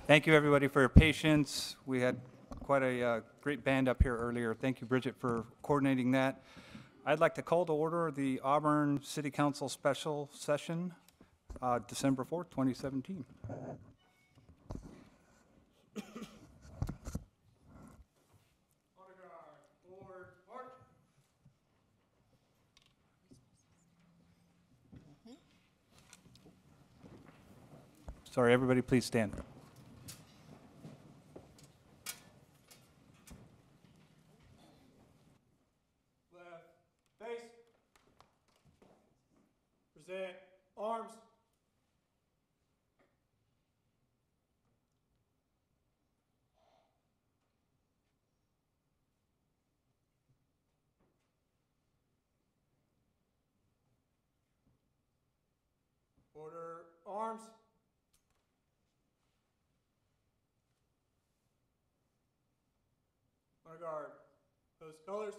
Thank you, everybody, for your patience. We had quite a great band up here earlier. Thank you, Bridgette, for coordinating that. I'd like to call to order the Auburn City Council Special Session, December 4th, 2017. Sorry, everybody, please stand. Left, face. Present, arms. Order, arms. Honor guard, post colors.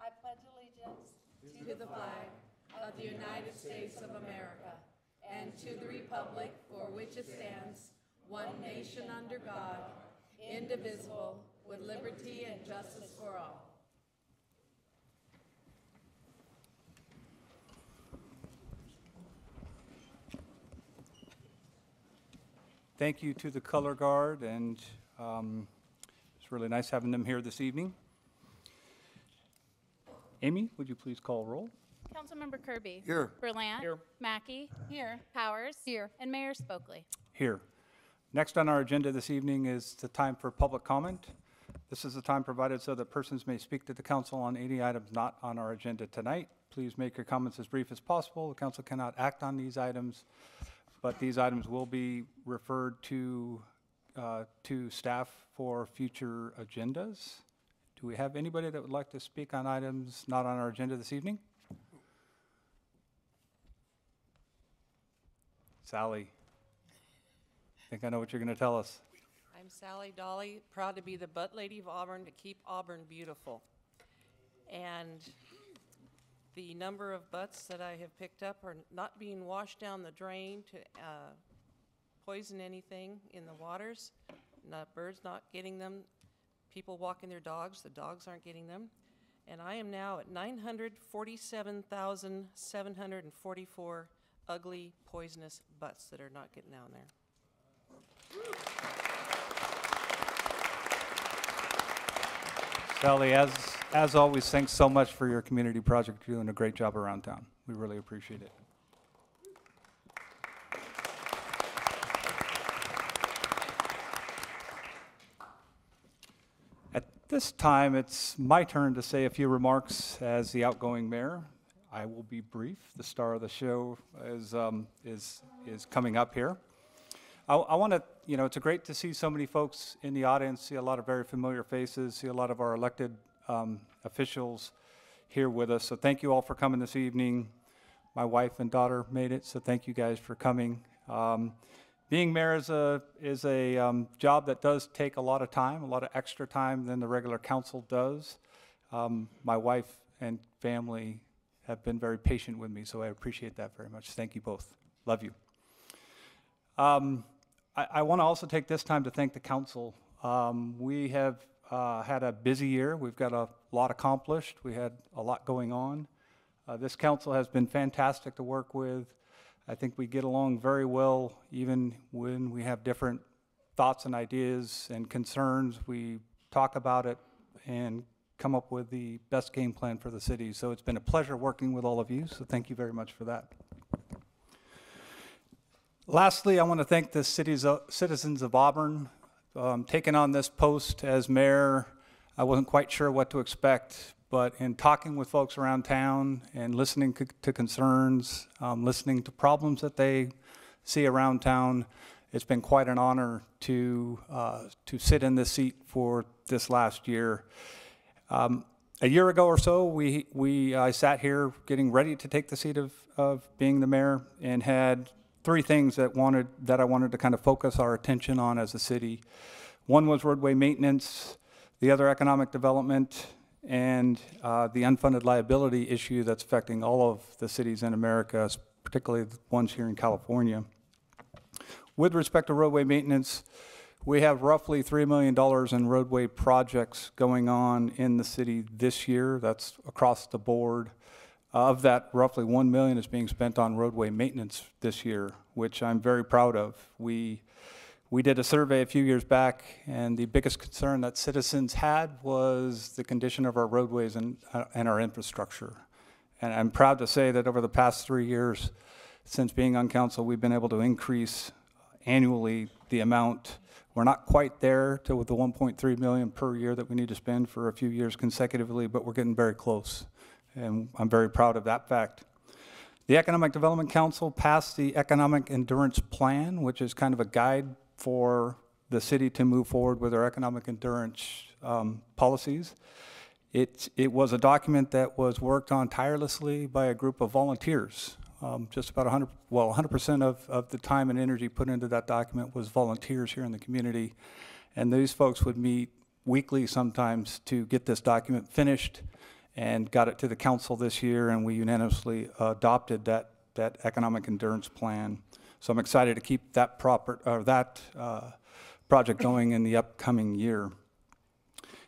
I pledge allegiance to the flag of the United States of America and to the republic for which it stands, one nation under God, indivisible, with liberty and justice for all. Thank you to the Color Guard, and it's really nice having them here this evening. Amy, would you please call roll? Councilmember Kirby. Here. Berlant. Here. Mackey. Here. Powers. Here. And Mayor Spokley. Here. Next on our agenda this evening is the time for public comment. This is the time provided so that persons may speak to the council on any items not on our agenda tonight. Please make your comments as brief as possible. The council cannot act on these items, but these items will be referred to staff for future agendas. Do we have anybody that would like to speak on items not on our agenda this evening? Sally, I think I know what you're going to tell us. I'm Sally Dolly, proud to be the butt lady of Auburn to keep Auburn beautiful. And the number of butts that I have picked up are not being washed down the drain to poison anything in the waters. Birds not getting them. People walking their dogs, the dogs aren't getting them. And I am now at 947,744 ugly, poisonous butts that are not getting down there. Sally, as always, thanks so much for your community project. You're doing a great job around town. We really appreciate it. At this time, it's my turn to say a few remarks as the outgoing mayor. I will be brief. The star of the show is coming up here. I want to, it's great to see so many folks in the audience, see a lot of very familiar faces, see a lot of our elected officials here with us. So thank you all for coming this evening. My wife and daughter made it, so thank you guys for coming. Being mayor is a job that does take a lot of time, a lot of extra time than the regular council does. My wife and family have been very patient with me, so I appreciate that very much. Thank you both. Love you. I want to also take this time to thank the council. We have had a busy year. We've got a lot accomplished. We had a lot going on. This council has been fantastic to work with. I think we get along very well, even when we have different thoughts and ideas and concerns. We talk about it and come up with the best game plan for the city. So it's been a pleasure working with all of you, so thank you very much for that. Lastly, I want to thank the citizens of Auburn. Taking on this post as mayor, I wasn't quite sure what to expect, but in talking with folks around town and listening to concerns, listening to problems that they see around town. It's been quite an honor to sit in this seat for this last year. A year ago or so, I sat here getting ready to take the seat of being the mayor, and had three things that I wanted to kind of focus our attention on as a city. One was roadway maintenance, the other economic development, and the unfunded liability issue that's affecting all of the cities in America, particularly the ones here in California. With respect to roadway maintenance, we have roughly $3 million in roadway projects going on in the city this year. That's across the board. Of that, roughly $1 million is being spent on roadway maintenance this year, which I'm very proud of. We did a survey a few years back, and the biggest concern that citizens had was the condition of our roadways and our infrastructure. And I'm proud to say that over the past 3 years, since being on council, we've been able to increase annually the amount. We're not quite there to the 1.3 million per year that we need to spend for a few years consecutively, but we're getting very close, and I'm very proud of that fact. The Economic Development Council passed the Economic Endurance Plan, which is kind of a guide for the city to move forward with our economic endurance policies. It was a document that was worked on tirelessly by a group of volunteers. Just about 100% of the time and energy put into that document was volunteers here in the community. And these folks would meet weekly sometimes to get this document finished, and got it to the council this year, and we unanimously adopted that economic endurance plan. So I'm excited to keep that project going in the upcoming year.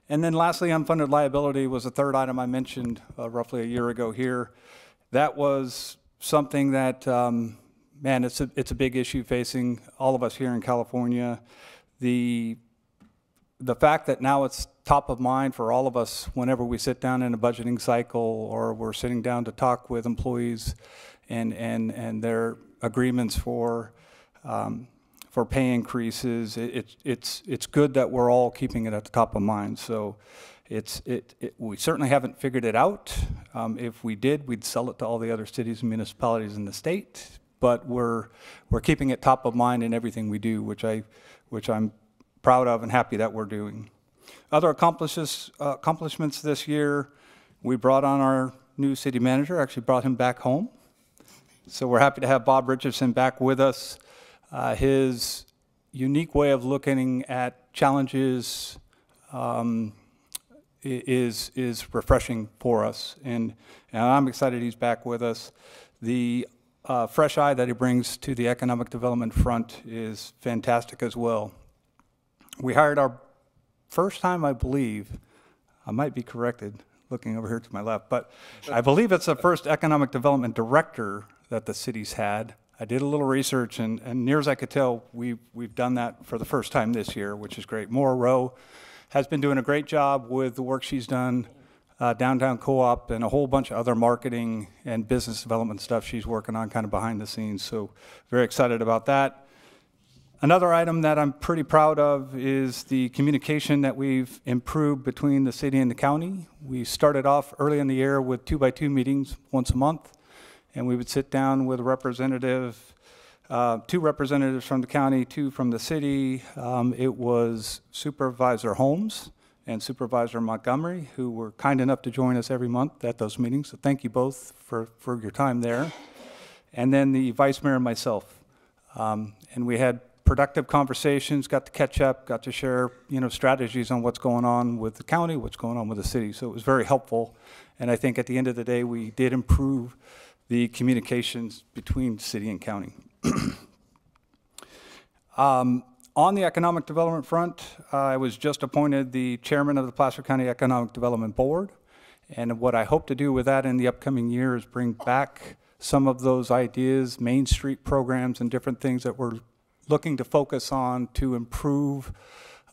And then lastly, unfunded liability was the third item I mentioned roughly a year ago here. That was something that, man, it's a big issue facing all of us here in California. The fact that now it's top of mind for all of us whenever we sit down in a budgeting cycle, or we're sitting down to talk with employees and their agreements for pay increases, it's good that we're all keeping it at the top of mind. So we certainly haven't figured it out. If we did, we'd sell it to all the other cities and municipalities in the state. But we're keeping it top of mind in everything we do, which I'm proud of and happy that we're doing. Other accomplishments this year, we brought on our new city manager, actually brought him back home. So we're happy to have Bob Richardson back with us. His unique way of looking at challenges is refreshing for us, and I'm excited he's back with us. The fresh eye that he brings to the economic development front is fantastic as well. We hired our first time, I believe, I might be corrected looking over here to my left, but I believe it's the first economic development director that the city's had. I did a little research, and near as I could tell, we've done that for the first time this year, which is great. Maura Rowe has been doing a great job with the work she's done, Downtown Co-op, and a whole bunch of other marketing and business development stuff she's working on kind of behind the scenes, so very excited about that. Another item that I'm pretty proud of is the communication that we've improved between the city and the county. We started off early in the year with 2x2 meetings once a month, and we would sit down with a representative, 2 representatives from the county, 2 from the city. It was Supervisor Holmes and Supervisor Montgomery, who were kind enough to join us every month at those meetings, so thank you both for your time there. And then the Vice Mayor and myself. And we had productive conversations, got to catch up, got to share, strategies on what's going on with the county, what's going on with the city. So it was very helpful. And I think at the end of the day, we did improve the communications between city and county. On the economic development front, I was just appointed the chairman of the Placer County Economic Development Board. And what I hope to do with that in the upcoming year is bring back some of those ideas, Main Street programs and different things that we're looking to focus on to improve,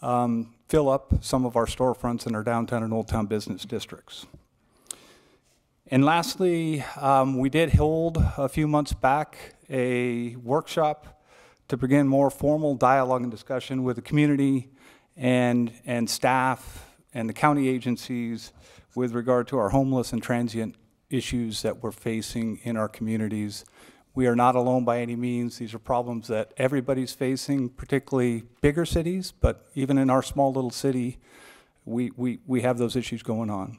fill up some of our storefronts in our downtown and old town business districts. And lastly, we did hold a few months back a workshop to begin more formal dialogue and discussion with the community and staff and the county agencies with regard to our homeless and transient issues that we're facing in our communities. We are not alone by any means. These are problems that everybody's facing, particularly bigger cities, but even in our small little city, we have those issues going on.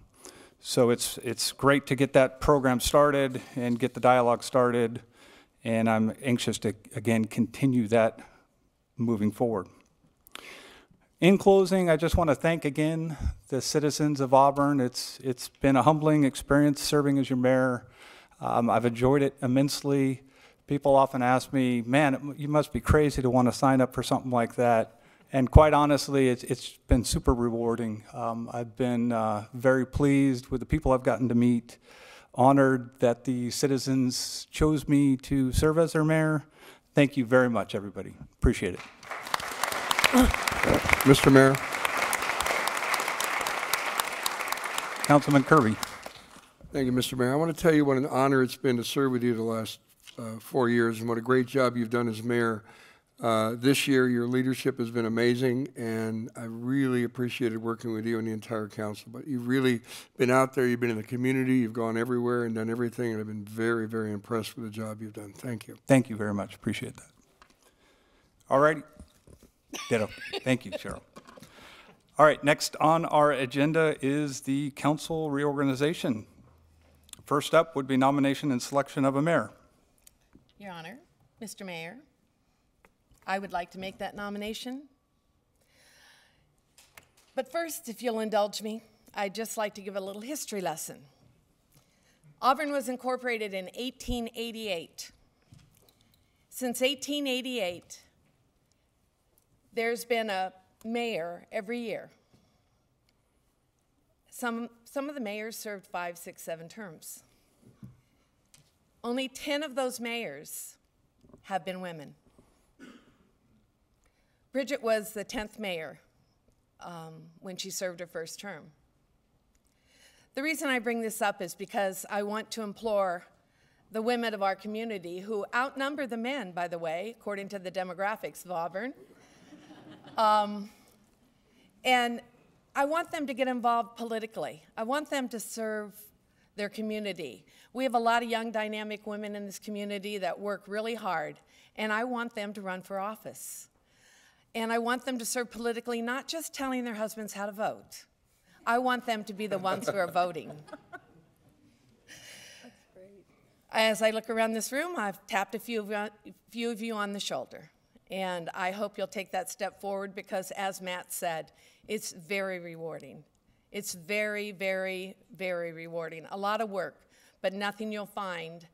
So it's great to get that program started and get the dialogue started, and I'm anxious to, again, continue that moving forward. In closing, I just want to thank again the citizens of Auburn. It's been a humbling experience serving as your mayor. I've enjoyed it immensely. People often ask me, man, you must be crazy to want to sign up for something like that. And quite honestly, it's been super rewarding. I've been very pleased with the people I've gotten to meet, honored that the citizens chose me to serve as their mayor. Thank you very much, everybody. Appreciate it. Mr. Mayor. Councilman Kirby. Thank you, Mr. Mayor. I want to tell you what an honor it's been to serve with you the last 4 years and what a great job you've done as mayor. This year, your leadership has been amazing, and I really appreciated working with you and the entire council. But you've really been out there, you've been in the community, you've gone everywhere and done everything, and I've been very, very impressed with the job you've done. Thank you. Thank you very much. Appreciate that. All righty. Ditto. Thank you, Cheryl. All right, next on our agenda is the council reorganization. First up would be nomination and selection of a mayor. Your Honor, Mr. Mayor, I would like to make that nomination. But first, if you'll indulge me, I'd just like to give a little history lesson. Auburn was incorporated in 1888. Since 1888, there's been a mayor every year. Some of the mayors served 5, 6, 7 terms. Only 10 of those mayors have been women. Bridgette was the 10th mayor when she served her first term. The reason I bring this up is because I want to implore the women of our community, who outnumber the men, by the way, according to the demographics of Auburn, and I want them to get involved politically. I want them to serve their community. We have a lot of young, dynamic women in this community that work really hard, and I want them to run for office. And I want them to serve politically, not just telling their husbands how to vote. I want them to be the ones who are voting. That's great. As I look around this room, I've tapped a few of you on the shoulder. And I hope you'll take that step forward because, as Matt said, it's very rewarding. It's very, very, very rewarding. A lot of work, but nothing you'll find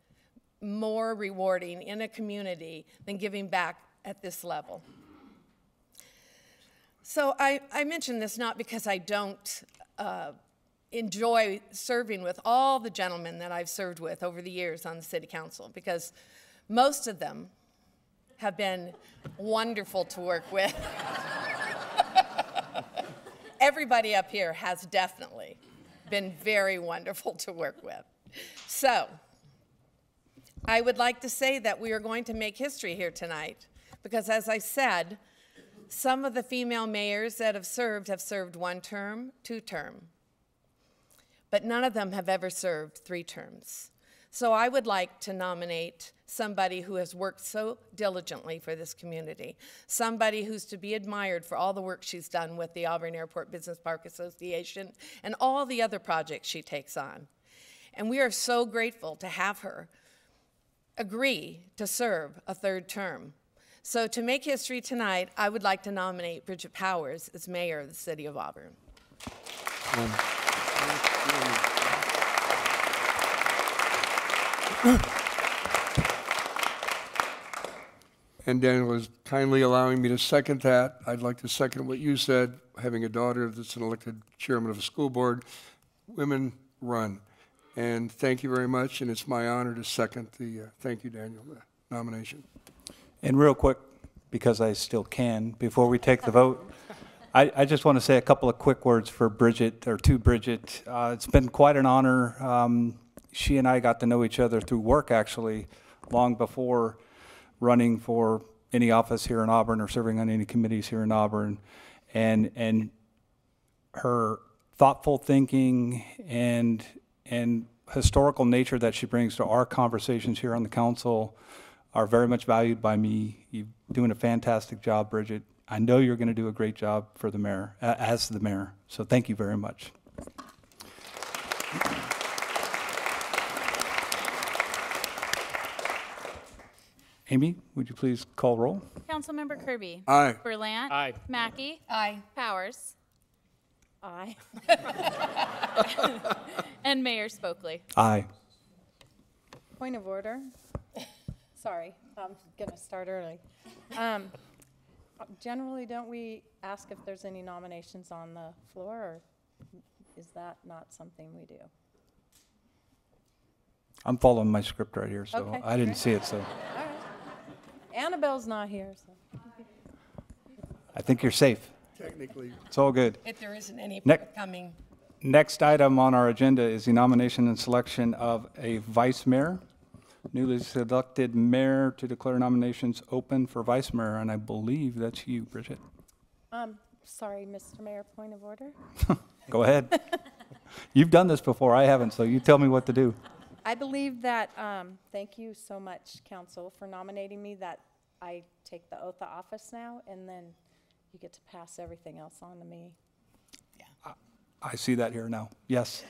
more rewarding in a community than giving back at this level. So I mention this not because I don't enjoy serving with all the gentlemen that I've served with over the years on the city council, because most of them have been wonderful to work with. Everybody up here has definitely been very wonderful to work with. So I would like to say that we are going to make history here tonight because, as I said, some of the female mayors that have served 1 term, 2 term, but none of them have ever served 3 terms. So I would like to nominate somebody who has worked so diligently for this community, somebody who's to be admired for all the work she's done with the Auburn Airport Business Park Association and all the other projects she takes on. And we are so grateful to have her agree to serve a 3rd term. So to make history tonight, I would like to nominate Bridgette Powers as mayor of the city of Auburn. And Daniel is kindly allowing me to second that. I'd like to second what you said, having a daughter that's an elected chairman of a school board. Women run. And thank you very much, and it's my honor to second the, thank you, Daniel, the nomination. And real quick, because I still can, before we take the vote, I just want to say a couple of quick words for Bridgette, or to Bridgette. It's been quite an honor. She and I got to know each other through work, actually, long before running for any office here in Auburn or serving on any committees here in Auburn. And her thoughtful thinking and historical nature that she brings to our conversations here on the council are very much valued by me. You're doing a fantastic job, Bridgette. I know you're going to do a great job for the mayor, as the mayor. So thank you very much. Amy, would you please call roll? Councilmember Kirby. Aye. Berlant. Aye. Mackey. Aye. Powers. Aye. And Mayor Spokley. Aye. Point of order. Sorry, I'm going to start early. Generally, don't we ask if there's any nominations on the floor, or is that not something we do? I'm following my script right here, so Okay, I didn't great. see it, so All right. Annabelle's not here, so. I think you're safe. Technically. It's all good. If there isn't any Nick. coming. Next item on our agenda is the nomination and selection of a vice mayor. Newly selected mayor to declare nominations open for vice mayor, and I believe that's you, Bridgette. Sorry, Mr. Mayor, point of order. Go ahead. You've done this before, I haven't, so you tell me what to do. I believe that, thank you so much, council, for nominating me, that I take the oath of office now, and then you get to pass everything else on to me. I see that here now, yes.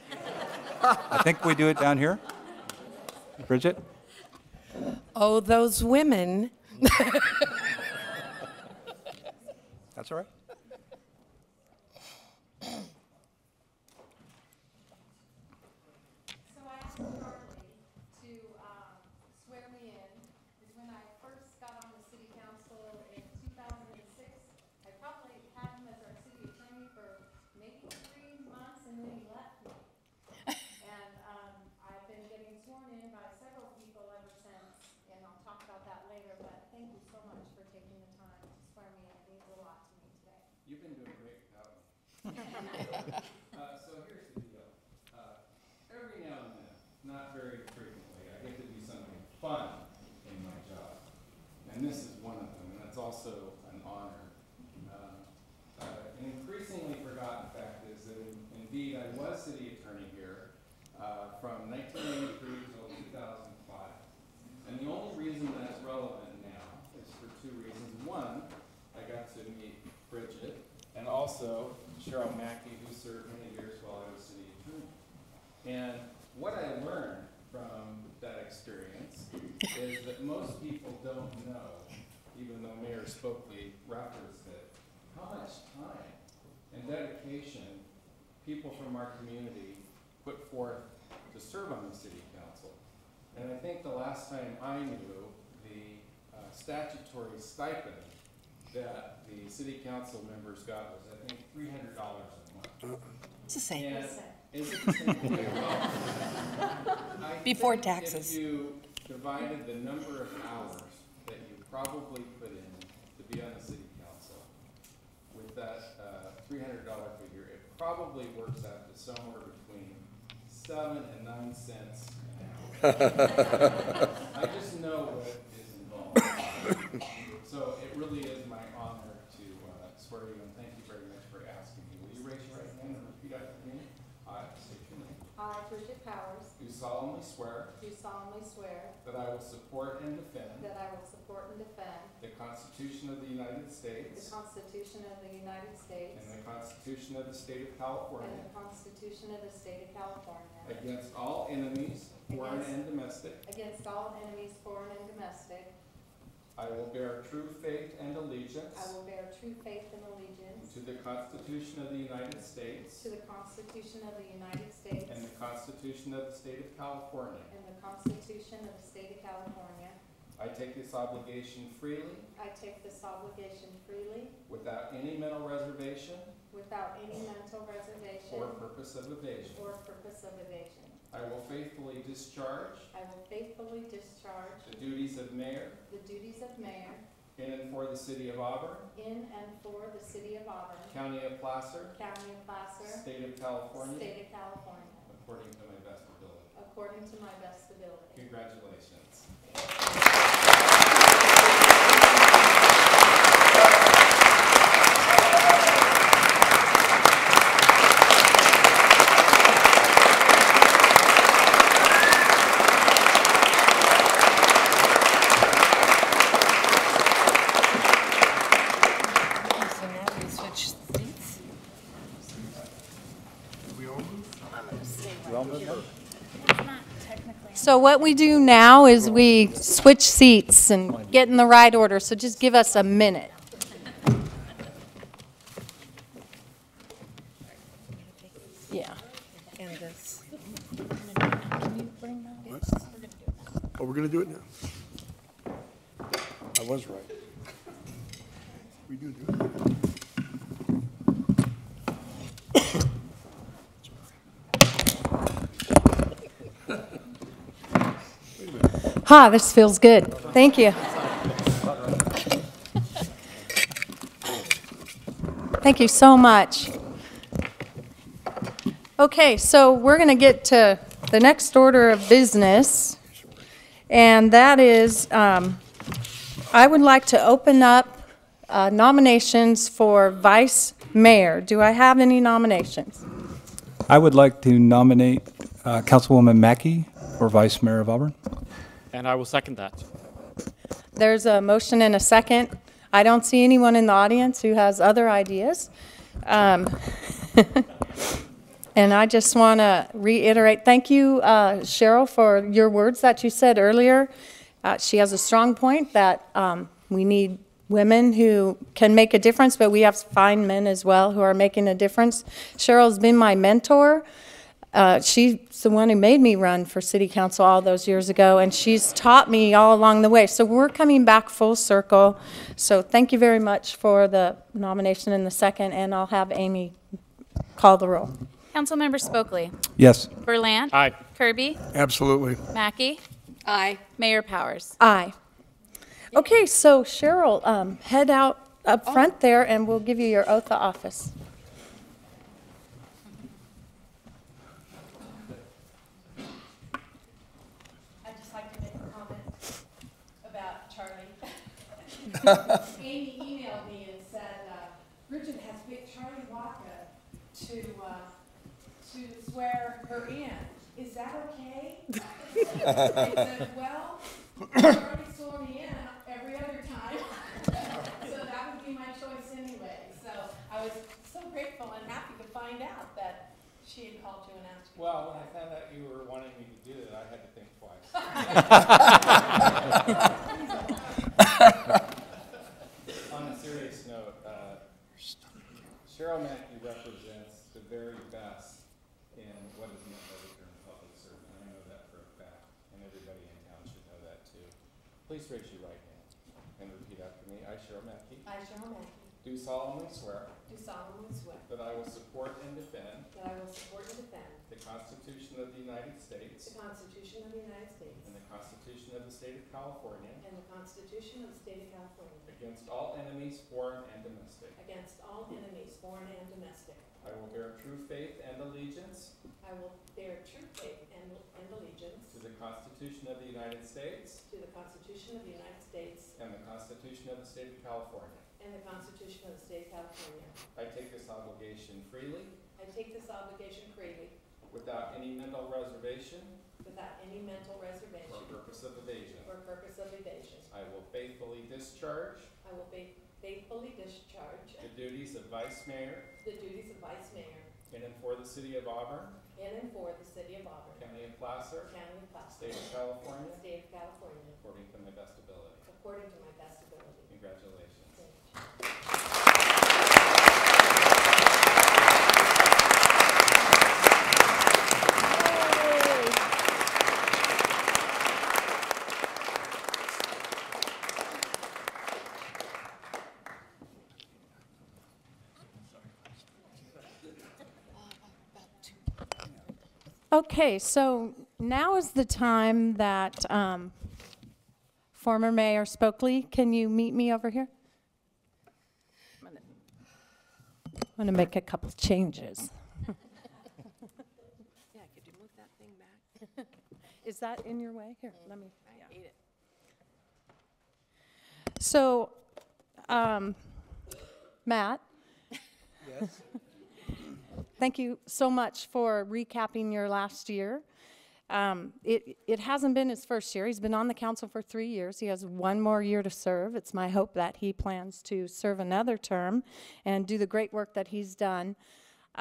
I think we do it down here. Bridgette? Oh, those women. That's all right. So I asked Charlie to swear me in, because when I first got on the city council in 2006, I probably had him as our city attorney for maybe 3 months, and then he left me. And I've been getting sworn in by several people ever since, and I'll talk about that later, but thank you so much for taking the time to swear me in. It means a lot to me today. You've been doing great without me. So here's the deal. Every now and then, not very frequently, I get to do something fun in my job. And this is one of them, and it's also an honor. An increasingly forgotten fact is that indeed I was city attorney here from 1983 until 2005. And the only reason that's relevant now is for 2 reasons. One, I got to meet Bridgette, and also Cheryl Mackey, who served many years while I was city attorney. And what I learned from that experience is that most people don't know, even though Mayor Spokley referenced it, how much time and dedication people from our community put forth to serve on the city council. And I think the last time I knew, the statutory stipend that the city council members got was, I think, $300 a month. It's the same. And is it the same? Well, I Before think taxes. If you divided the number of hours that you probably put in to be on the city council with that $300 figure, it probably works out to somewhere between 7 and 9 cents an hour. I just know what is involved. So it really is my honor to swear you, and thank you very much for asking me. Will you raise your right hand and repeat after me? I state your name. I, Bridgette Powers, Do solemnly swear do solemnly swear that I will support and defend that I will support and defend the Constitution of the United the States Constitution of the United States and the Constitution of the State of and California the Constitution of the State of California against all enemies, foreign and domestic. against all enemies, foreign and domestic. I will bear true faith and allegiance I will bear true faith and allegiance to the Constitution of the United States to the Constitution of the United States and the Constitution of the State of California. and the Constitution of the State of California. I take this obligation freely, I take this obligation freely, without any mental reservation without any mental reservation or purpose of evasion. or purpose of evasion. I will faithfully discharge I will faithfully discharge the duties of mayor the duties of mayor in and for the city of Auburn, in and for the city of Auburn, County of Placer, County of Placer, State of California, State of California, according to my best ability. according to my best ability. Congratulations. So what we do now is we switch seats and get in the right order, so just give us a minute. Yeah. And this. Oh, we're going to do it now. I was right. We do it. Ha, this feels good. Thank you. Thank you so much. Okay, so we're going to get to the next order of business, and that is I would like to open up nominations for vice mayor. Do I have any nominations? I would like to nominate Councilwoman Mackey for Vice Mayor of Auburn. And I will second that. There's a motion and a second. I don't see anyone in the audience who has other ideas. And I just want to reiterate, thank you, Cheryl, for your words that you said earlier. She has a strong point that we need women who can make a difference, but we have fine men as well who are making a difference. Cheryl's been my mentor. She's the one who made me run for city council all those years ago, and she's taught me all along the way. So we're coming back full circle. So thank you very much for the nomination in the second, and I'll have Amy call the roll. Councilmember Spokley. Yes. Berlant. Aye. Kirby. Absolutely. Mackey. Aye. Mayor Powers. Aye. Okay, so Cheryl, head out up front there, and we'll give you your oath of office. I'd just like to make a comment about Charlie. Amy emailed me and said, Bridgette has picked Charlie Walker to swear her in. Is that okay? I said, well, Charlie swore me in every other time, so that would be my choice anyway. So I was so grateful and happy to find out that she had called you and asked you. Well, when I found out you were wanting me to do it, I had to think twice. On a serious note, Cheryl Mackey represents the very best in what is meant by the term public servant. I know that for a fact, and everybody in town should know that too. Please raise your right hand and repeat after me. I, Cheryl Mackey, I, Cheryl Mackey, do solemnly swear do solemnly swear that I will support and defend that I will support and defend the Constitution of the United States the Constitution of the United States and the Constitution of the State of California and the Constitution of the State of California against all enemies, foreign and domestic. against all enemies, foreign and domestic. I will bear true faith and allegiance I will bear true faith and allegiance to the Constitution of the United States to the Constitution of the United States and the Constitution of the State of California. and the Constitution of the State of California. I take this obligation freely, I take this obligation freely, without any mental reservation without any mental reservation or purpose of evasion. or purpose of evasion. I will faithfully discharge I will faithfully discharge the duties of Vice Mayor the duties of Vice Mayor in and for the City of Auburn, in and for the City of Auburn, County of Placer, County of Placer, State of California, State of California, according to my best ability. according to my best ability. Congratulations. Thank you. Okay, so now is the time that former Mayor Spokley, can you meet me over here? I'm gonna make a couple changes. Yeah, could you move that thing back? Is that in your way? Here, let me. I ate it. So, Matt? Yes. Thank you so much for recapping your last year. It hasn't been his first year. He's been on the council for 3 years. He has one more year to serve. It's my hope that he plans to serve another term and do the great work that he's done.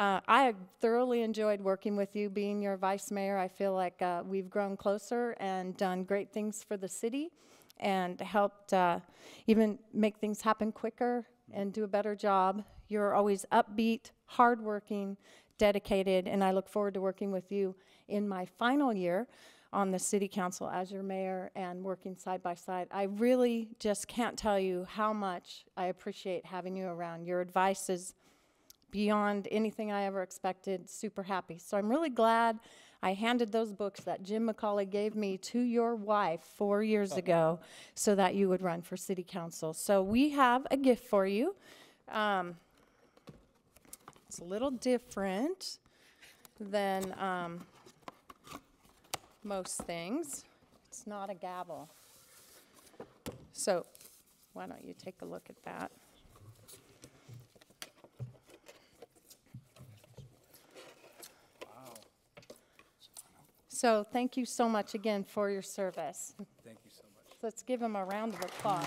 I have thoroughly enjoyed working with you, being your vice mayor. I feel like we've grown closer and done great things for the city and helped even make things happen quicker and do a better job. You're always upbeat, hardworking, dedicated, and I look forward to working with you in my final year on the city council as your mayor and working side by side. I really just can't tell you how much I appreciate having you around. Your advice is beyond anything I ever expected. Super happy. So I'm really glad I handed those books that Jim McCauley gave me to your wife 4 years ago so that you would run for city council. So we have a gift for you. It's a little different than most things. It's not a gavel. So why don't you take a look at that? So thank you so much again for your service. Thank you so much. Let's give him a round of applause.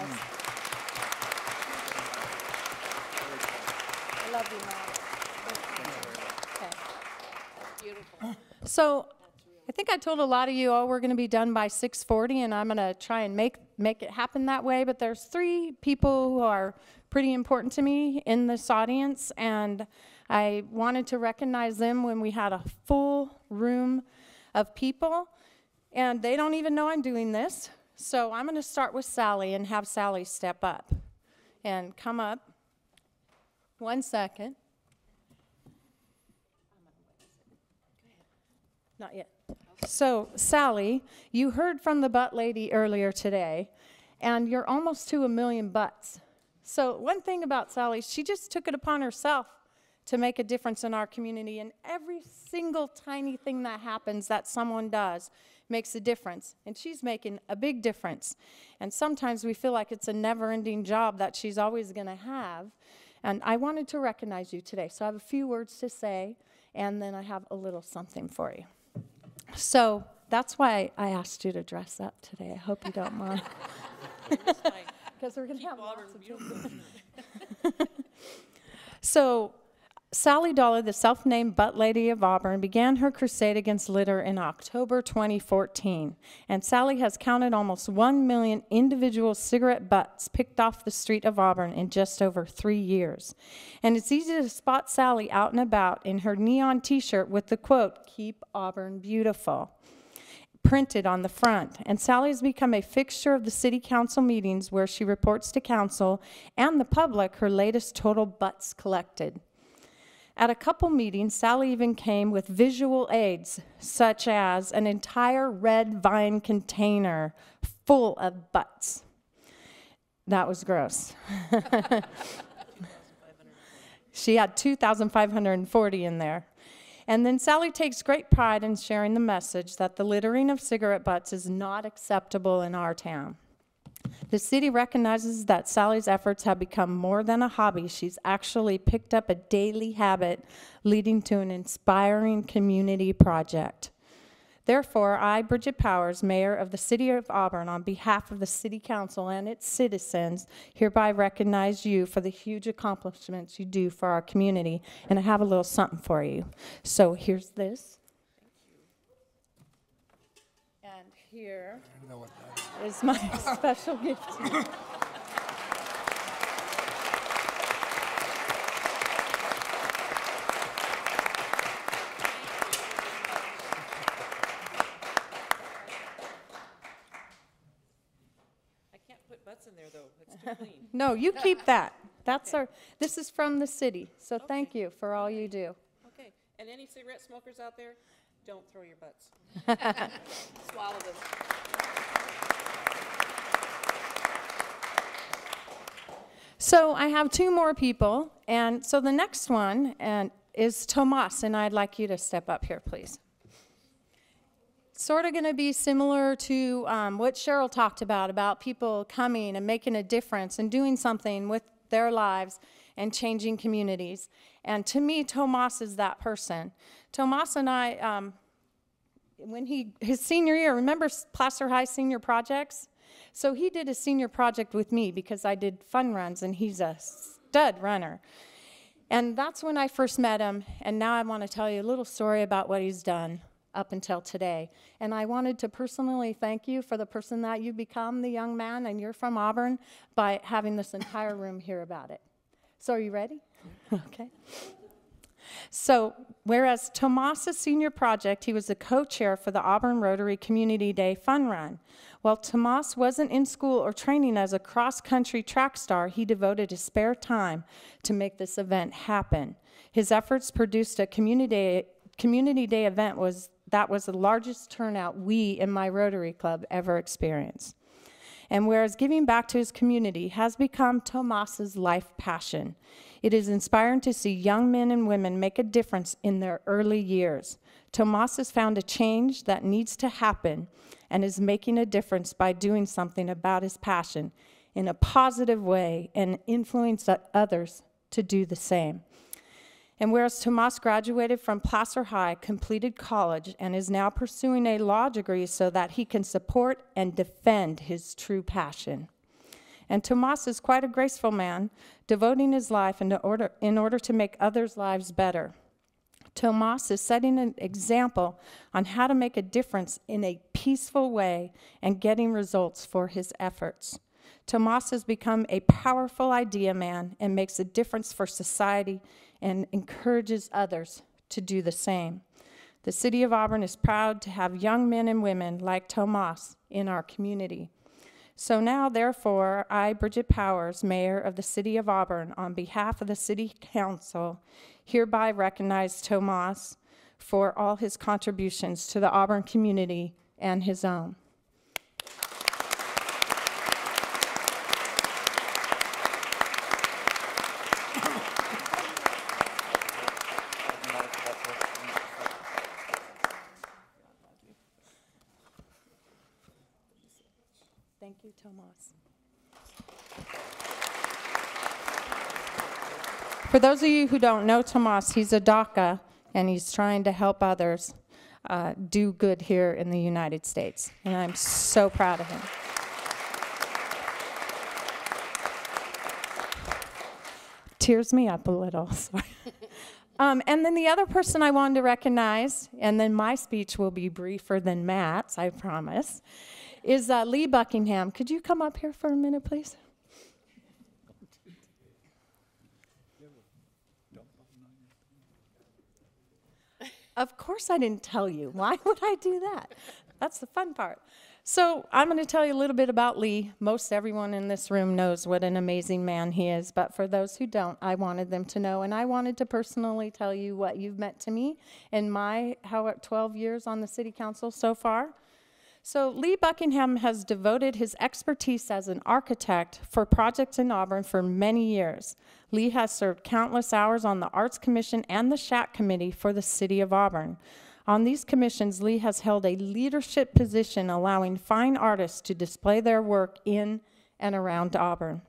I love you, Mom. Okay. Beautiful. So I think I told a lot of you, oh, we're going to be done by 6:40, and I'm going to try and make it happen that way. But there's 3 people who are pretty important to me in this audience, and I wanted to recognize them when we had a full room of people, and they don't even know I'm doing this. So I'm going to start with Sally and have Sally step up and come up. 1 second. Not yet. So Sally, you heard from the butt lady earlier today, and you're almost to 1 million butts. So one thing about Sally, she just took it upon herself to make a difference in our community, and every single tiny thing that happens that someone does makes a difference, and she's making a big difference. And sometimes we feel like it's a never-ending job that she's always going to have, and I wanted to recognize you today. So I have a few words to say, and then I have a little something for you. So that's why I asked you to dress up today. I hope you don't mind. Because we're going to have lots of people. So Sally Dollar, the self-named butt lady of Auburn, began her crusade against litter in October 2014. And Sally has counted almost 1 million individual cigarette butts picked off the street of Auburn in just over 3 years. And it's easy to spot Sally out and about in her neon t-shirt with the quote, "Keep Auburn Beautiful," printed on the front. And Sally has become a fixture of the city council meetings where she reports to council and the public her latest total butts collected. At a couple meetings, Sally even came with visual aids, such as an entire red vine container full of butts. That was gross. She had 2,540 in there. And then Sally takes great pride in sharing the message that the littering of cigarette butts is not acceptable in our town. The city recognizes that Sally's efforts have become more than a hobby. She's actually picked up a daily habit, leading to an inspiring community project. Therefore, I, Bridgette Powers, Mayor of the City of Auburn, on behalf of the City Council and its citizens, hereby recognize you for the huge accomplishments you do for our community. And I have a little something for you. So here's this. And here is my special gift to you. I can't put butts in there, though. It's too clean. No, you keep that. That's our, this is from the city. So Okay. thank you for all you do. Okay. And any cigarette smokers out there, don't throw your butts. Swallow them. So I have 2 more people, and so the next one is Tomas, and I'd like you to step up here, please. Sort of going to be similar to what Cheryl talked about people coming and making a difference and doing something with their lives and changing communities. And to me, Tomas is that person. Tomas and I, when his senior year, remember Placer High senior projects? So he did a senior project with me because I did fun runs, and he's a stud runner. And that's when I first met him, and now I want to tell you a little story about what he's done up until today. And I wanted to personally thank you for the person that you become, the young man, and you're from Auburn, by having this entire room hear about it. So are you ready? Okay. So, whereas Tomas' senior project, he was the co-chair for the Auburn Rotary Community Day Fun Run. While Tomas wasn't in school or training as a cross-country track star, he devoted his spare time to make this event happen. His efforts produced a community day event that was the largest turnout we in my Rotary Club ever experienced. And whereas giving back to his community has become Tomas's life passion, it is inspiring to see young men and women make a difference in their early years. Tomas has found a change that needs to happen and is making a difference by doing something about his passion in a positive way and influence others to do the same. And whereas Tomas graduated from Placer High, completed college, and is now pursuing a law degree so that he can support and defend his true passion. And Tomas is quite a graceful man, devoting his life in order to make others' lives better. Tomas is setting an example on how to make a difference in a peaceful way and getting results for his efforts. Tomas has become a powerful idea man and makes a difference for society and encourages others to do the same. The City of Auburn is proud to have young men and women like Tomas in our community. So now, therefore, I, Bridgette Powers, Mayor of the City of Auburn, on behalf of the City Council, hereby recognize Tomas for all his contributions to the Auburn community and his own. Thank you, Tomas. For those of you who don't know Tomas, he's a DACA, and he's trying to help others do good here in the United States. And I'm so proud of him. Tears me up a little, sorry. And then the other person I wanted to recognize, and then my speech will be briefer than Matt's, I promise, is Lee Buckingham. Could you come up here for a minute, please? Of course I didn't tell you. Why would I do that? That's the fun part. So I'm going to tell you a little bit about Lee. Most everyone in this room knows what an amazing man he is, but for those who don't, I wanted them to know, and I wanted to personally tell you what you've meant to me in my 12 years on the City Council so far. So Lee Buckingham has devoted his expertise as an architect for projects in Auburn for many years. Lee has served countless hours on the Arts Commission and the SHAC Committee for the City of Auburn. On these commissions, Lee has held a leadership position allowing fine artists to display their work in and around Auburn.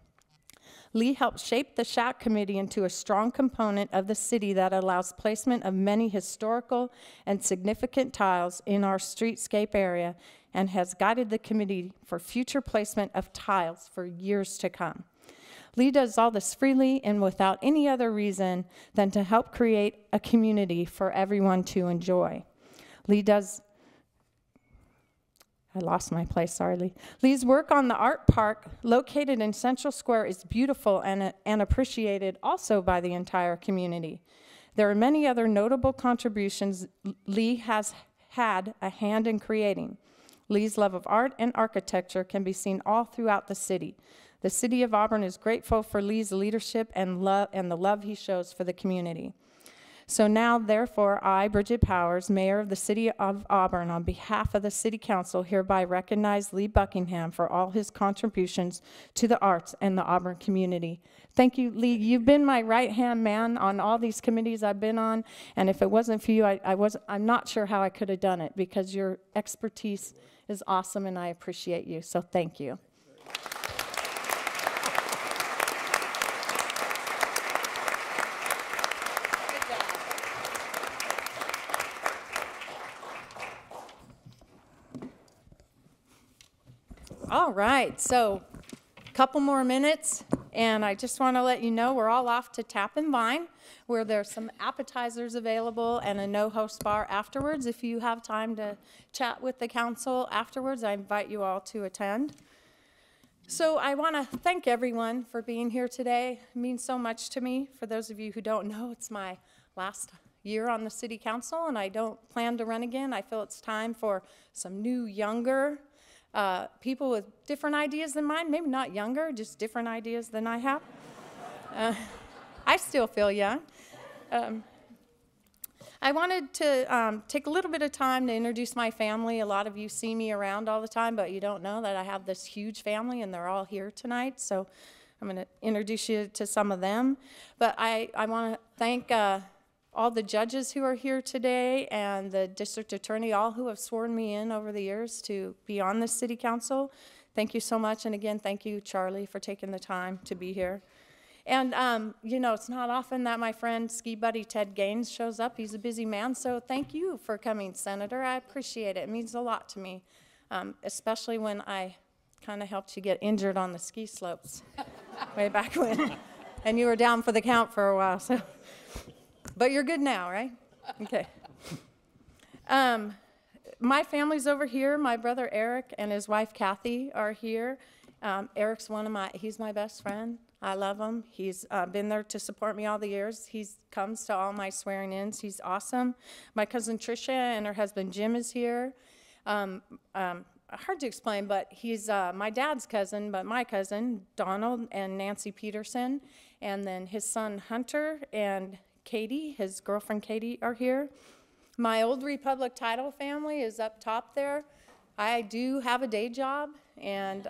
Lee helped shape the SHAC Committee into a strong component of the city that allows placement of many historical and significant tiles in our streetscape area and has guided the committee for future placement of tiles for years to come. Lee does all this freely and without any other reason than to help create a community for everyone to enjoy. I lost my place, sorry, Lee. Lee's work on the art park located in Central Square is beautiful and appreciated also by the entire community. There are many other notable contributions Lee has had a hand in creating. Lee's love of art and architecture can be seen all throughout the city. The City of Auburn is grateful for Lee's leadership and the love he shows for the community. So now, therefore, I, Bridgette Powers, Mayor of the City of Auburn, on behalf of the City Council, hereby recognize Lee Buckingham for all his contributions to the arts and the Auburn community. Thank you, Lee. You've been my right-hand man on all these committees I've been on, and if it wasn't for you, I'm not sure how I could have done it, because your expertise is awesome, and I appreciate you, so thank you. All right, so a couple more minutes, And I just want to let you know we're all off to Tap and Vine, where there's some appetizers available and a no-host bar afterwards. If you have time to chat with the council afterwards, I invite you all to attend. So I want to thank everyone for being here today. It means so much to me. For those of you who don't know, it's my last year on the city council, and I don't plan to run again. I feel it's time for some new, younger people with different ideas than mine. Maybe not younger, just different ideas than I have. I still feel young. I wanted to take a little bit of time to introduce my family. A lot of you see me around all the time, but you don't know that I have this huge family, and they're all here tonight. So I'm going to introduce you to some of them. But I want to thank all the judges who are here today and the district attorney, all who have sworn me in over the years to be on the city council. Thank you so much. And again, thank you, Charlie, for taking the time to be here. And, you know, it's not often that my friend, ski buddy Ted Gaines, shows up. He's a busy man. So thank you for coming, Senator. I appreciate it. It means a lot to me, especially when I kind of helped you get injured on the ski slopes way back when. And you were down for the count for a while. So. But you're good now, right? Okay. My family's over here. My brother Eric and his wife Kathy are here. Eric's he's my best friend. I love him. He's been there to support me all the years. He comes to all my swearing-ins. He's awesome. My cousin Tricia and her husband Jim is here. Hard to explain, but he's my dad's cousin, but my cousin, Donald and Nancy Peterson, and then his son Hunter and Katie, his girlfriend Katie, are here. My Old Republic title family is up top there. I do have a day job, and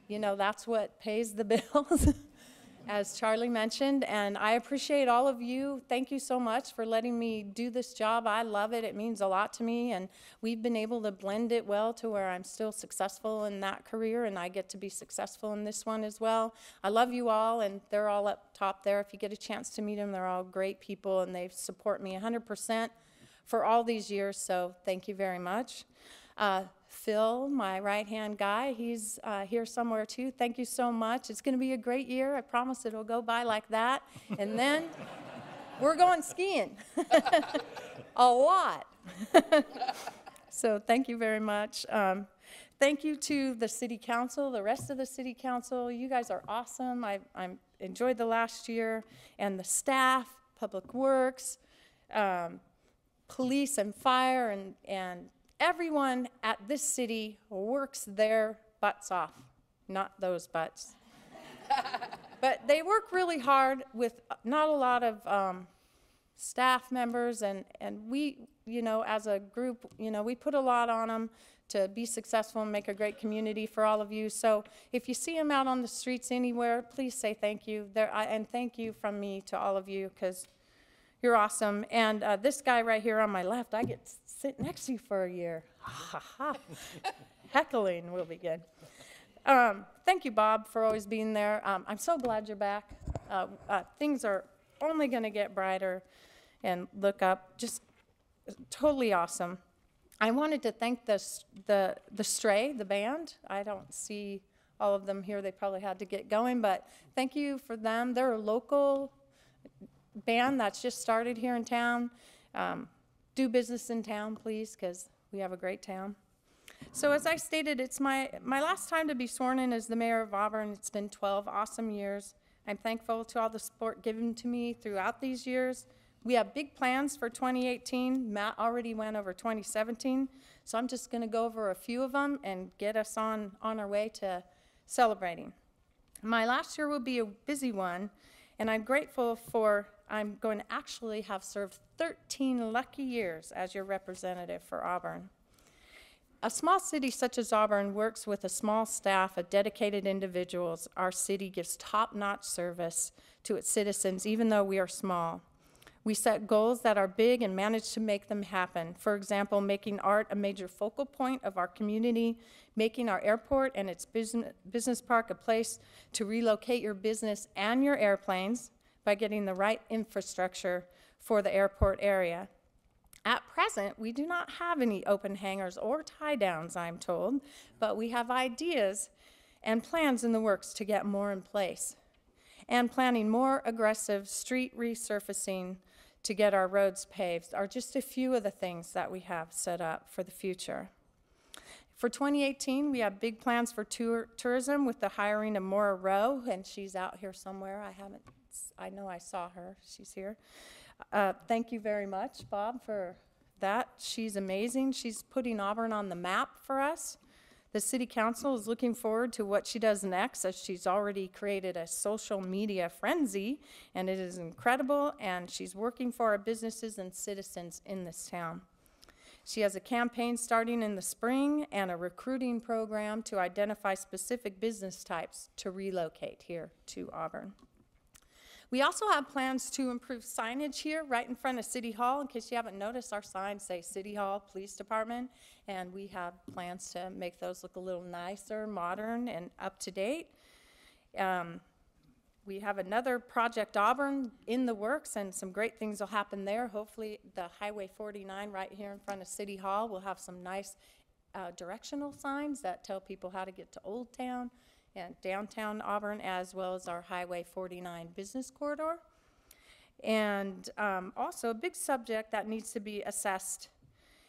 you know, that's what pays the bills, as Charlie mentioned, and I appreciate all of you. Thank you so much for letting me do this job. I love it. It means a lot to me, and we've been able to blend it well to where I'm still successful in that career, and I get to be successful in this one as well. I love you all, and they're all up top there. If you get a chance to meet them, they're all great people, and they support me 100% for all these years, so thank you very much. Phil, my right-hand guy, he's here somewhere too. Thank you so much. It's going to be a great year. I promise it'll go by like that. And then we're going skiing. A lot. So thank you very much. Thank you to the city council, the rest of the city council. You guys are awesome. I enjoyed the last year. And the staff, public works, police and fire, and everyone at this city works their butts off, not those butts. But they work really hard with not a lot of staff members, and we, you know, as a group, you know, we put a lot on them to be successful and make a great community for all of you. So if you see them out on the streets anywhere, please say thank you. And thank you from me to all of you, because you're awesome. And this guy right here on my left, I get to sit next to you for a year. Ha ha. Heckling will be good. Thank you, Bob, for always being there. I'm so glad you're back. Things are only going to get brighter, and look up. Just totally awesome. I wanted to thank the Stray, the band. I don't see all of them here. They probably had to get going, but thank you for them. They're a local band that's just started here in town. Do business in town, please, because we have a great town. So as I stated, it's my last time to be sworn in as the mayor of Auburn. It's been 12 awesome years. I'm thankful to all the support given to me throughout these years. We have big plans for 2018. Matt already went over 2017, so I'm just going to go over a few of them and get us on our way to celebrating. My last year will be a busy one, and I'm grateful for I'm going to actually have served 13 lucky years as your representative for Auburn. A small city such as Auburn works with a small staff of dedicated individuals. Our city gives top-notch service to its citizens, even though we are small. We set goals that are big and manage to make them happen. For example, making art a major focal point of our community, making our airport and its business park a place to relocate your business and your airplanes by getting the right infrastructure for the airport area. At present, we do not have any open hangars or tie downs, I'm told, but we have ideas and plans in the works to get more in place, and planning more aggressive street resurfacing to get our roads paved are just a few of the things that we have set up for the future. For 2018, we have big plans for tourism with the hiring of Maura Rowe, and she's out here somewhere. I know I saw her. She's here. Thank you very much, Bob, for that. She's amazing. She's putting Auburn on the map for us. The City Council is looking forward to what she does next, as she's already created a social media frenzy, and it is incredible, and she's working for our businesses and citizens in this town. She has a campaign starting in the spring and a recruiting program to identify specific business types to relocate here to Auburn. We also have plans to improve signage here right in front of City Hall. In case you haven't noticed, our signs say City Hall Police Department, and we have plans to make those look a little nicer, modern, and up to date. We have another Project Auburn in the works, and some great things will happen there. Hopefully the Highway 49 right here in front of City Hall will have some nice directional signs that tell people how to get to Old Town and downtown Auburn, as well as our Highway 49 business corridor. And also a big subject that needs to be assessed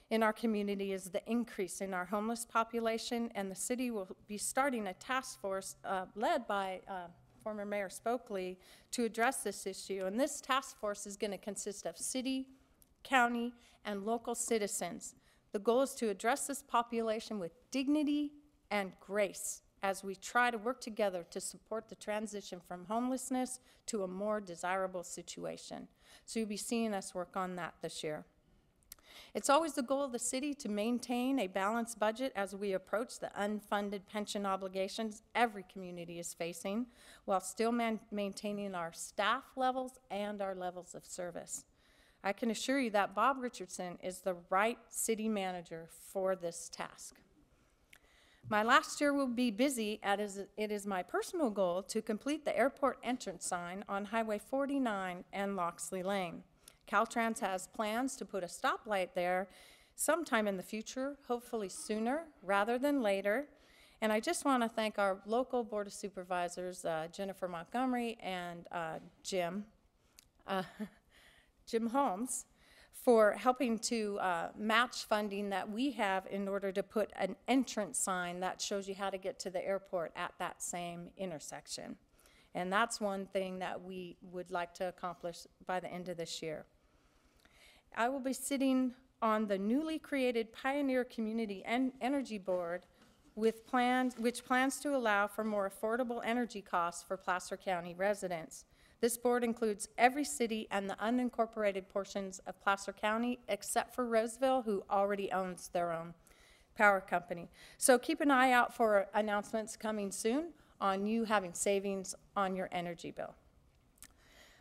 in our community is the increase in our homeless population, and the city will be starting a task force led by former Mayor Spokley to address this issue. And this task force is going to consist of city, county, and local citizens. The goal is to address this population with dignity and grace as we try to work together to support the transition from homelessness to a more desirable situation. So you'll be seeing us work on that this year. It's always the goal of the city to maintain a balanced budget as we approach the unfunded pension obligations every community is facing, while still maintaining our staff levels and our levels of service. I can assure you that Bob Richardson is the right city manager for this task. My last year will be busy, as it is my personal goal to complete the airport entrance sign on Highway 49 and Loxley Lane. Caltrans has plans to put a stoplight there sometime in the future, hopefully sooner rather than later. And I just want to thank our local Board of Supervisors, Jennifer Montgomery and Jim Holmes, for helping to match funding that we have in order to put an entrance sign that shows you how to get to the airport at that same intersection. And that's one thing that we would like to accomplish by the end of this year. I will be sitting on the newly created Pioneer Community Energy Board which plans to allow for more affordable energy costs for Placer County residents. This board includes every city and the unincorporated portions of Placer County except for Roseville, who already owns their own power company. So keep an eye out for announcements coming soon on you having savings on your energy bill.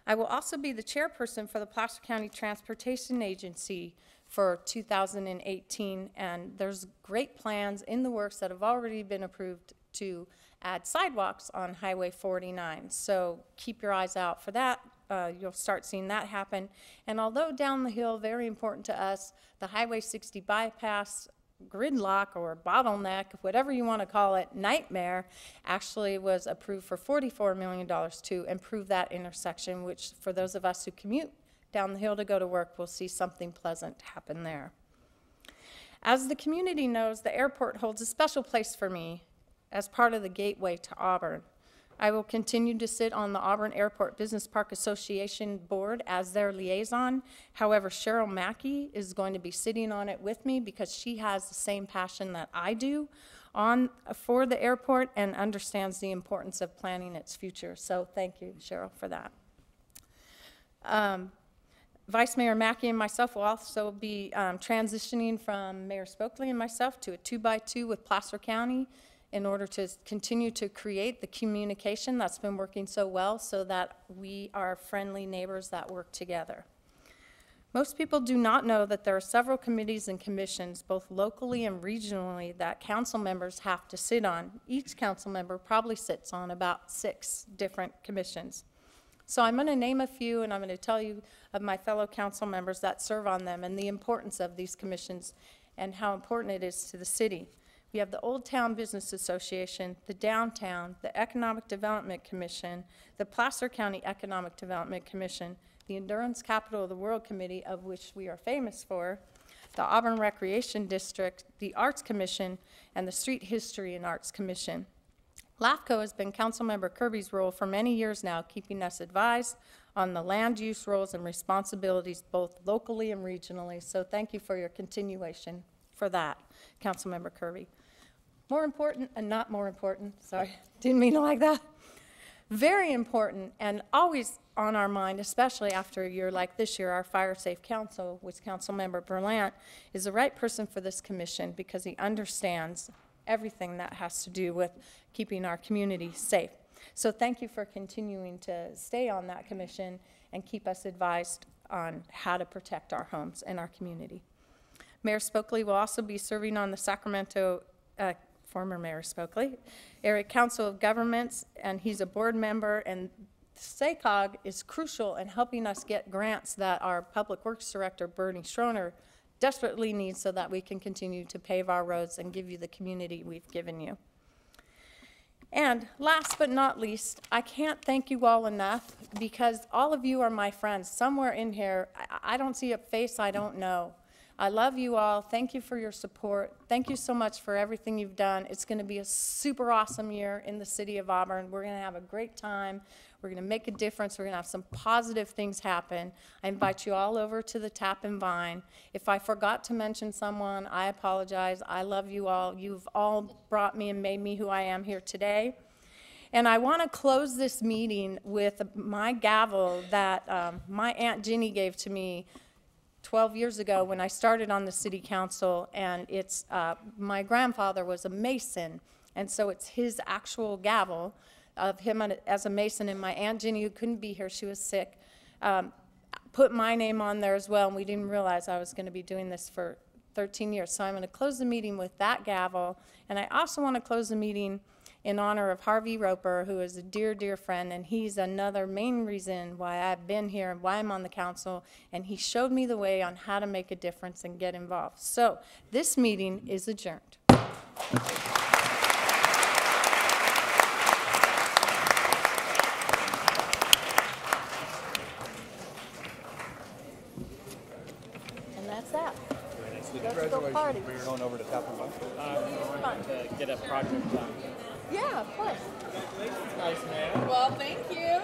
I will also be the chairperson for the Placer County Transportation Agency for 2018, and there's great plans in the works that have already been approved to add sidewalks on Highway 49. So keep your eyes out for that. You'll start seeing that happen. And although down the hill, very important to us, the Highway 60 bypass gridlock or bottleneck, whatever you want to call it, nightmare, actually was approved for $44 million to improve that intersection, which for those of us who commute down the hill to go to work, we'll see something pleasant happen there. As the community knows, the airport holds a special place for me as part of the gateway to Auburn. I will continue to sit on the Auburn Airport Business Park Association board as their liaison. However, Cheryl Mackey is going to be sitting on it with me because she has the same passion that I do for the airport and understands the importance of planning its future. So thank you, Cheryl, for that. Vice Mayor Mackey and myself will also be transitioning from Mayor Spokley and myself to a 2x2 with Placer County in order to continue to create the communication that's been working so well so that we are friendly neighbors that work together. Most people do not know that there are several committees and commissions, both locally and regionally, that council members have to sit on. Each council member probably sits on about 6 different commissions. So I'm going to name a few, and I'm going to tell you of my fellow council members that serve on them and the importance of these commissions and how important it is to the city. We have the Old Town Business Association, the Downtown, the Economic Development Commission, the Placer County Economic Development Commission, the Endurance Capital of the World Committee, of which we are famous for, the Auburn Recreation District, the Arts Commission, and the Street History and Arts Commission. LAFCO has been Councilmember Kirby's role for many years now, keeping us advised on the land use roles and responsibilities both locally and regionally. So thank you for your continuation for that, Councilmember Kirby. More important and not more important, sorry, didn't mean it like that. Very important and always on our mind, especially after a year like this year, our Fire Safe Council with Councilmember Berlant is the right person for this commission because he understands everything that has to do with keeping our community safe. So thank you for continuing to stay on that commission and keep us advised on how to protect our homes and our community. Mayor Spokley will also be serving on the Sacramento, former Mayor Spokley, Area Council of Governments, and he's a board member, and SACOG is crucial in helping us get grants that our Public Works Director, Bernie Schroner, desperately needs so that we can continue to pave our roads and give you the community we've given you. And last but not least, I can't thank you all enough because all of you are my friends. Somewhere in here, I don't see a face I don't know. I love you all. Thank you for your support. Thank you so much for everything you've done. It's going to be a super awesome year in the city of Auburn. We're going to have a great time. We're going to make a difference. We're going to have some positive things happen. I invite you all over to the Tap and Vine. If I forgot to mention someone, I apologize. I love you all. You've all brought me and made me who I am here today. And I want to close this meeting with my gavel that my Aunt Ginny gave to me 12 years ago when I started on the city council, and it's, my grandfather was a mason, and so it's his actual gavel of him as a mason, and my Aunt Ginny, who couldn't be here, she was sick, put my name on there as well, and we didn't realize I was going to be doing this for 13 years. So I'm going to close the meeting with that gavel, and I also want to close the meeting in honor of Harvey Roper, who is a dear, dear friend, and he's another main reason why I've been here and why I'm on the council, and he showed me the way on how to make a difference and get involved. So this meeting is adjourned. And that's that. Let's go party. We're going over to Tap and Vine. Fun to get a project done. Yeah, of course. Nice, man. Well, thank you.